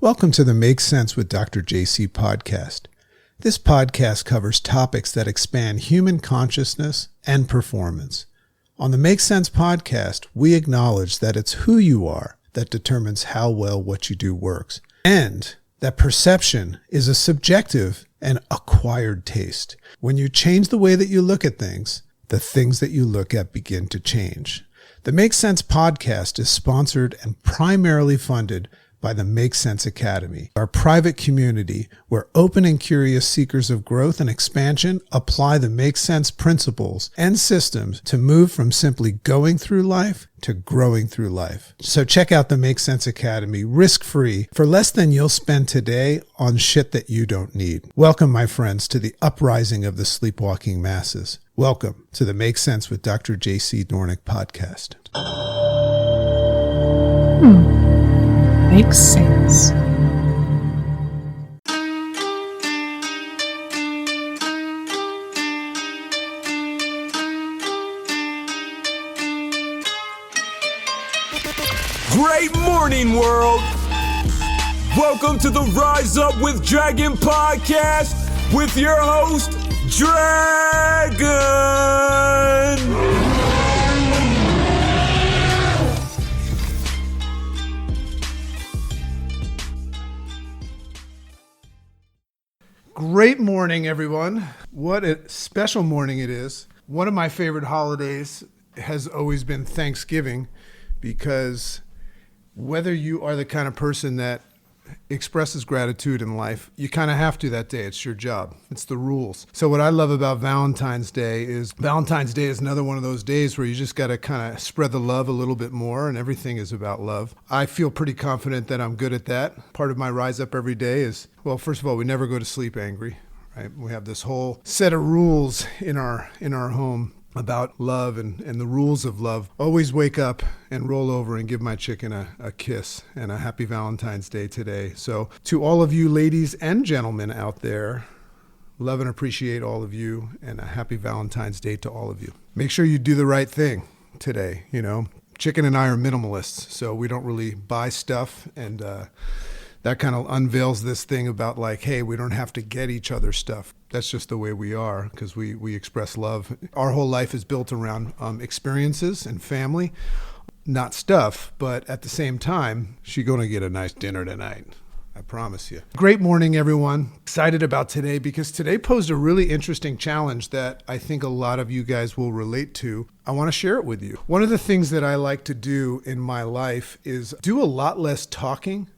Welcome to the Make Sense with Dr. JC podcast. This podcast covers topics that expand human consciousness and performance. On the Make Sense podcast, we acknowledge that it's who you are that determines how well what you do works, and that perception is a subjective and acquired taste. When you change the way that you look at things, the things that you look at begin to change. The Make Sense podcast is sponsored and primarily funded by the Make Sense Academy, our private community where open and curious seekers of growth and expansion apply the Make Sense principles and systems to move from simply going through life to growing through life. So check out the Make Sense Academy risk-free for less than you'll spend today on shit that you don't need. Welcome, my friends, to the uprising of the sleepwalking masses. Welcome to the Make Sense with Dr. JC Doornick podcast. Makes sense. Great morning, world! Welcome to the Rise Up with Dragon podcast with your host, Dragon! Great morning, everyone. What a special morning it is. One of my favorite holidays has always been Thanksgiving, because whether you are the kind of person that expresses gratitude in life, you kind of have to that day. It's your job. It's the rules. So what I love about Valentine's Day is another one of those days where you just got to kind of spread the love a little bit more, and everything is about love. I feel pretty confident that I'm good at that. Part of my rise up every day is, well, first of all, we never go to sleep angry, right? We have this whole set of rules in our home about love and the rules of love. Always wake up and roll over and give my chicken a kiss and a happy Valentine's Day today. So to all of you ladies and gentlemen out there, love and appreciate all of you, and a happy Valentine's Day to all of you. Make sure you do the right thing today. You know, Chicken and I are minimalists, so we don't really buy stuff, and that kind of unveils this thing about like, hey, we don't have to get each other stuff. That's just the way we are, because we express love. Our whole life is built around experiences and family, not stuff. But at the same time, she's going to get a nice dinner tonight. I promise you. Great morning, everyone. Excited about today, because today posed a really interesting challenge that I think a lot of you guys will relate to. I want to share it with you. One of the things that I like to do in my life is do a lot less talking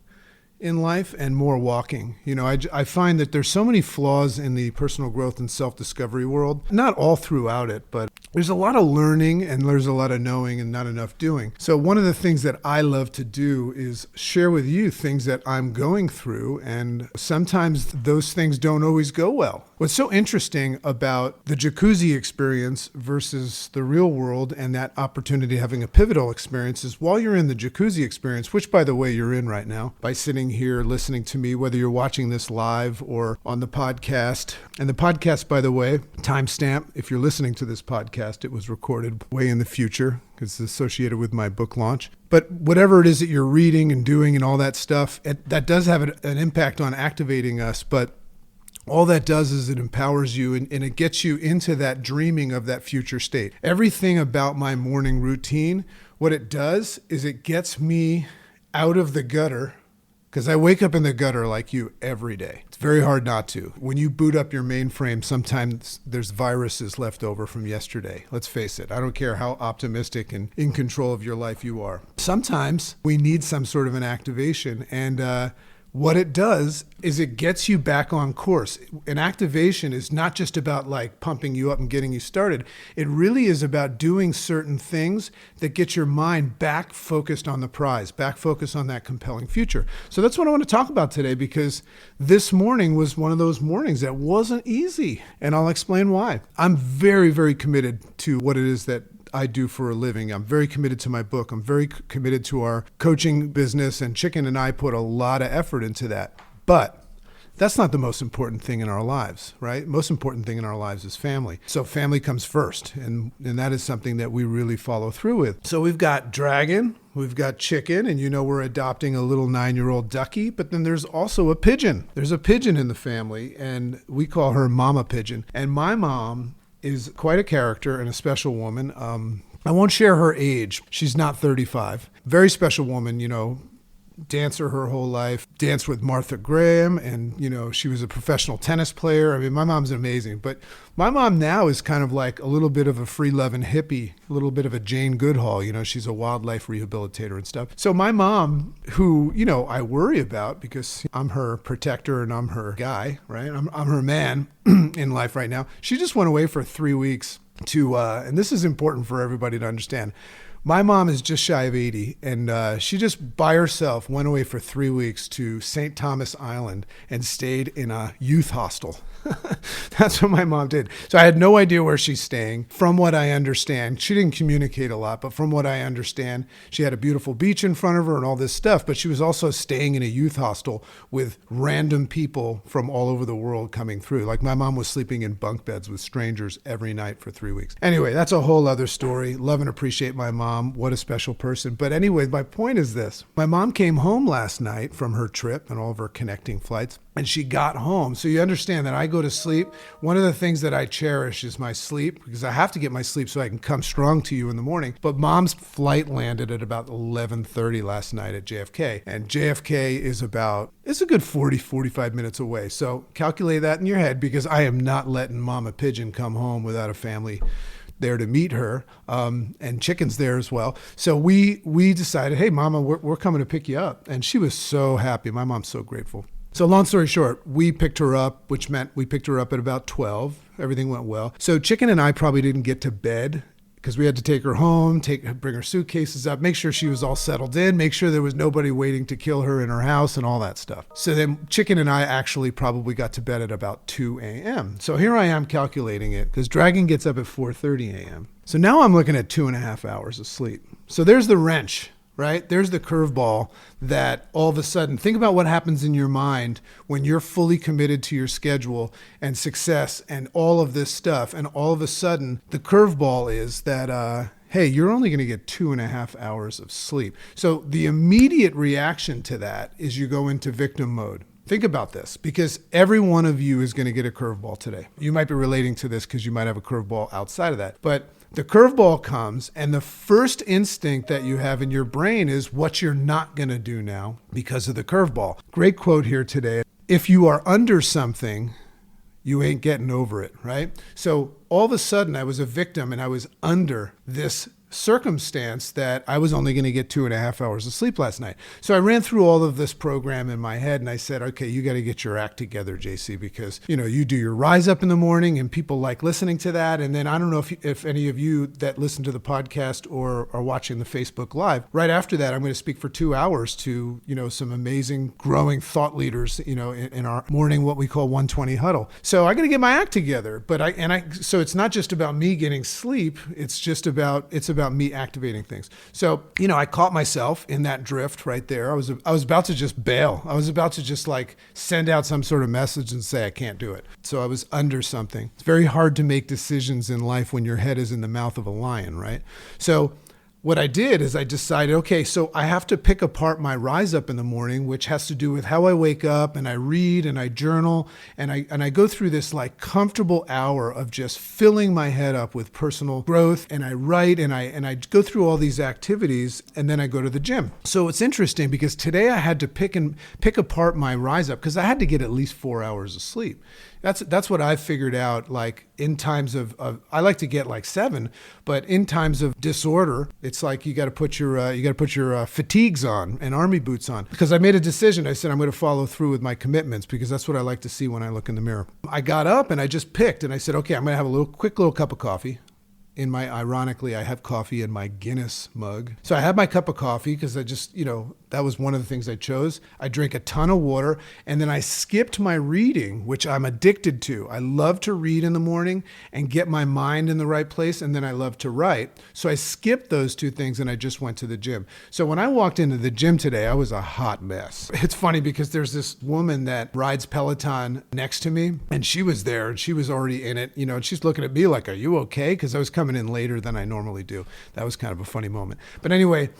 in life and more walking. You know, I find that there's so many flaws in the personal growth and self-discovery world, not all throughout it, but there's a lot of learning and there's a lot of knowing and not enough doing. So one of the things that I love to do is share with you things that I'm going through, and sometimes those things don't always go well. What's so interesting about the jacuzzi experience versus the real world and that opportunity having a pivotal experience is, while you're in the jacuzzi experience, which by the way you're in right now by sitting here listening to me, whether you're watching this live or on the podcast. And the podcast, by the way, timestamp, if you're listening to this podcast, it was recorded way in the future because it's associated with my book launch. But whatever it is that you're reading and doing and all that stuff, that does have an impact on activating us. But all that does is it empowers you and it gets you into that dreaming of that future state. Everything about my morning routine, what it does is it gets me out of the gutter, because I wake up in the gutter like you every day. It's very hard not to. When you boot up your mainframe, sometimes there's viruses left over from yesterday. Let's face it. I don't care how optimistic and in control of your life you are. Sometimes we need some sort of an activation, and what it does is it gets you back on course. An activation is not just about like pumping you up and getting you started. It really is about doing certain things that get your mind back focused on the prize, back focused on that compelling future. So that's what I want to talk about today, because this morning was one of those mornings that wasn't easy, and I'll explain why. I'm very, very committed to what it is that I do for a living. I'm very committed to my book. I'm very committed to our coaching business, and Chicken and I put a lot of effort into that. But that's not the most important thing in our lives, right? Most important thing in our lives is family. So family comes first, and that is something that we really follow through with. So we've got Dragon, We've got chicken, and we're adopting a little 9-year-old ducky, but then there's also a pigeon. There's a pigeon in the family, and we call her Mama Pigeon. And my mom is quite a character and a special woman. I won't share her age. She's not 35. Very special woman, dancer her whole life, danced with Martha Graham, and she was a professional tennis player. I mean, my mom's amazing, but my mom now is kind of like a little bit of a free-loving hippie, a little bit of a Jane Goodall. She's a wildlife rehabilitator and stuff. So my mom, who I worry about because I'm her protector and I'm her guy, right? I'm her man in life right now. She just went away for 3 weeks to, and this is important for everybody to understand. My mom is just shy of 80, and she just by herself went away for 3 weeks to St. Thomas Island and stayed in a youth hostel. That's what my mom did. So I had no idea where she's staying. From what I understand, she didn't communicate a lot, but from what I understand, she had a beautiful beach in front of her and all this stuff, but she was also staying in a youth hostel with random people from all over the world coming through. Like my mom was sleeping in bunk beds with strangers every night for 3 weeks. Anyway, that's a whole other story. Love and appreciate my mom. What a special person. But anyway, my point is this. My mom came home last night from her trip and all of her connecting flights, and she got home. So you understand that I go to sleep. One of the things that I cherish is my sleep, because I have to get my sleep so I can come strong to you in the morning. But mom's flight landed at about 11:30 last night at JFK. And JFK is it's a good 45 minutes away. So calculate that in your head, because I am not letting Mama Pigeon come home without a family there to meet her, and chicken's there as well. So we decided, hey, Mama, we're coming to pick you up. And she was so happy. My mom's so grateful. So long story short, we picked her up, which meant we picked her up at about 12. Everything went well. So Chicken and I probably didn't get to bed because we had to take her home, bring her suitcases up, make sure she was all settled in, make sure there was nobody waiting to kill her in her house and all that stuff. So then Chicken and I actually probably got to bed at about 2 a.m. So here I am calculating it, because Dragon gets up at 4:30 a.m. So now I'm looking at 2.5 hours of sleep. So there's the wrench, right? There's the curveball that all of a sudden, think about what happens in your mind when you're fully committed to your schedule and success and all of this stuff. And all of a sudden, the curveball is that, hey, you're only going to get 2.5 hours of sleep. So the immediate reaction to that is you go into victim mode. Think about this, because every one of you is going to get a curveball today. You might be relating to this because you might have a curveball outside of that. But the curveball comes, and the first instinct that you have in your brain is what you're not going to do now because of the curveball. Great quote here today. If you are under something, you ain't getting over it, right? So all of a sudden I was a victim and I was under this circumstance that I was only going to get 2.5 hours of sleep last night. So I ran through all of this program in my head and I said, okay, you got to get your act together, JC, because you do your rise up in the morning and people like listening to that. And then I don't know if any of you that listen to the podcast or are watching the Facebook Live, right after that, I'm going to speak for 2 hours to, some amazing growing thought leaders, in our morning, what we call 120 huddle. So I got to get my act together. So it's not just about me getting sleep. It's about me activating things. So, I caught myself in that drift right there. I was about to just bail. I was about to just send out some sort of message and say, I can't do it. So I was under something. It's very hard to make decisions in life when your head is in the mouth of a lion, right? So what I did is I decided, okay, so I have to pick apart my rise up in the morning, which has to do with how I wake up and I read and I journal and I go through this comfortable hour of just filling my head up with personal growth, and I write and I go through all these activities, and then I go to the gym. So it's interesting because today I had to pick apart my rise up because I had to get at least 4 hours of sleep. That's what I've figured out, in times of I like to get 7, but in times of disorder, it's you got to put your fatigues on and army boots on. Because I made a decision. I said I'm going to follow through with my commitments because that's what I like to see when I look in the mirror. I got up and I just picked and I said, okay, I'm going to have a quick little cup of coffee. Ironically, I have coffee in my Guinness mug. So I had my cup of coffee because I just, that was one of the things I chose. I drank a ton of water, and then I skipped my reading, which I'm addicted to. I love to read in the morning and get my mind in the right place, and then I love to write. So I skipped those two things and I just went to the gym. So when I walked into the gym today, I was a hot mess. It's funny because there's this woman that rides Peloton next to me, and she was there and she was already in it, and she's looking at me like, are you okay? Because I was coming in later than I normally do. That was kind of a funny moment. But anyway,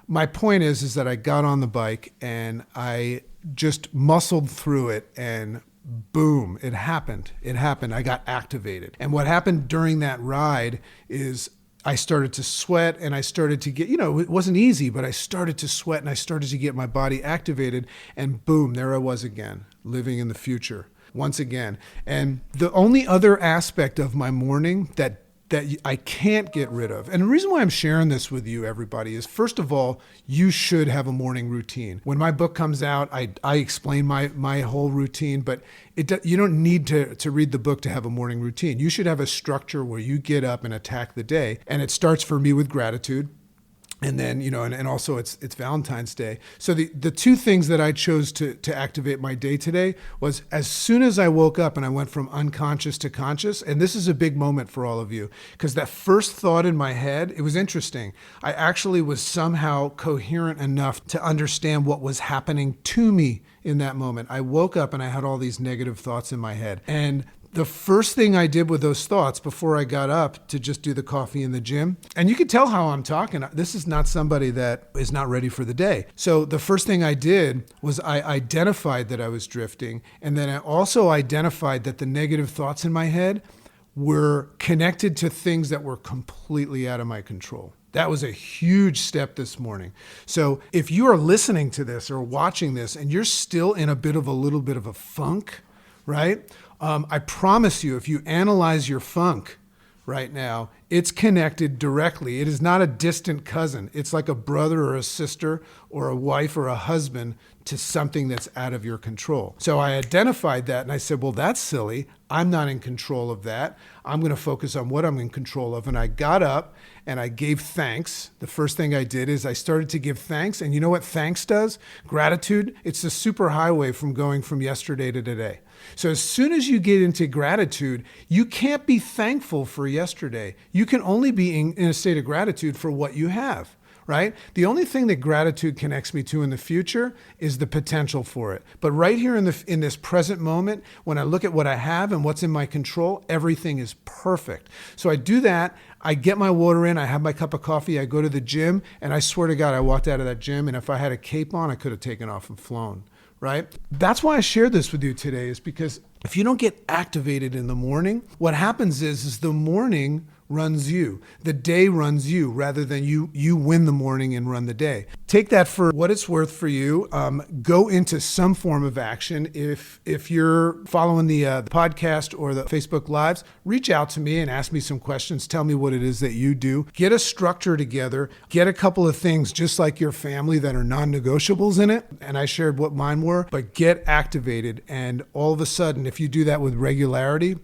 my point is that I got on the bike and I just muscled through it, and boom, it happened. I got activated. And what happened during that ride is I started to sweat, and I started to get, it wasn't easy, but I started to sweat and I started to get my body activated, and boom, there I was again, living in the future once again. And the only other aspect of my morning that I can't get rid of. And the reason why I'm sharing this with you, everybody, is first of all, you should have a morning routine. When my book comes out, I explain my whole routine, but you don't need to read the book to have a morning routine. You should have a structure where you get up and attack the day. And it starts for me with gratitude. And then, and also it's Valentine's Day. So the two things that I chose to activate my day today was as soon as I woke up and I went from unconscious to conscious, and this is a big moment for all of you, because that first thought in my head, it was interesting. I actually was somehow coherent enough to understand what was happening to me in that moment. I woke up and I had all these negative thoughts in my head. And the first thing I did with those thoughts before I got up to just do the coffee in the gym, and you can tell how I'm talking. This is not somebody that is not ready for the day. So the first thing I did was I identified that I was drifting. And then I also identified that the negative thoughts in my head were connected to things that were completely out of my control. That was a huge step this morning. So if you are listening to this or watching this and you're still in a little bit of a funk, right? I promise you, if you analyze your funk right now, it's connected directly. It is not a distant cousin. It's like a brother or a sister or a wife or a husband to something that's out of your control. So I identified that and I said, well, that's silly. I'm not in control of that. I'm going to focus on what I'm in control of. And I got up and I gave thanks. The first thing I did is I started to give thanks. And you know what thanks does? Gratitude, it's the super highway from going from yesterday to today. So as soon as you get into gratitude, you can't be thankful for yesterday. You can only be in a state of gratitude for what you have, right? The only thing that gratitude connects me to in the future is the potential for it. But right here in this present moment, when I look at what I have and what's in my control, everything is perfect. So I do that. I get my water in, I have my cup of coffee, I go to the gym, and I swear to God, I walked out of that gym, and if I had a cape on, I could have taken off and flown. Right? That's why I shared this with you today, is because if you don't get activated in the morning, what happens is the morning runs you. The day runs you rather than you win the morning and run the day. Take that for what it's worth for you. Go into some form of action. If you're following the podcast or the Facebook Lives, reach out to me and ask me some questions. Tell me what it is that you do. Get a structure together. Get a couple of things just like your family that are non-negotiables in it. And I shared what mine were, but get activated. And all of a sudden, if you do that with regularity,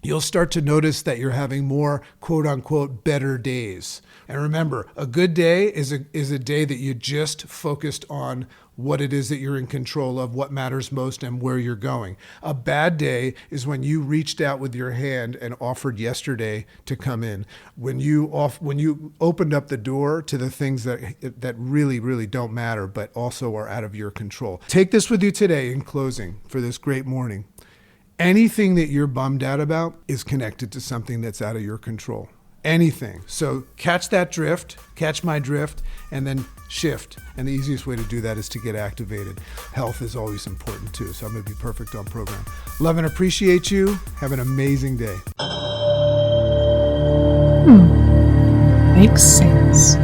you'll start to notice that you're having more quote unquote better days. And remember, a good day is a day that you just focused on what it is that you're in control of, what matters most, and where you're going. A bad day is when you reached out with your hand and offered yesterday to come in. When you opened up the door to the things that really, really don't matter, but also are out of your control. Take this with you today in closing for this great morning. Anything that you're bummed out about is connected to something that's out of your control. Anything. So catch that drift, catch my drift, and then shift. And the easiest way to do that is to get activated. Health is always important too, so I'm going to be perfect on program. Love and appreciate you. Have an amazing day. Makes sense.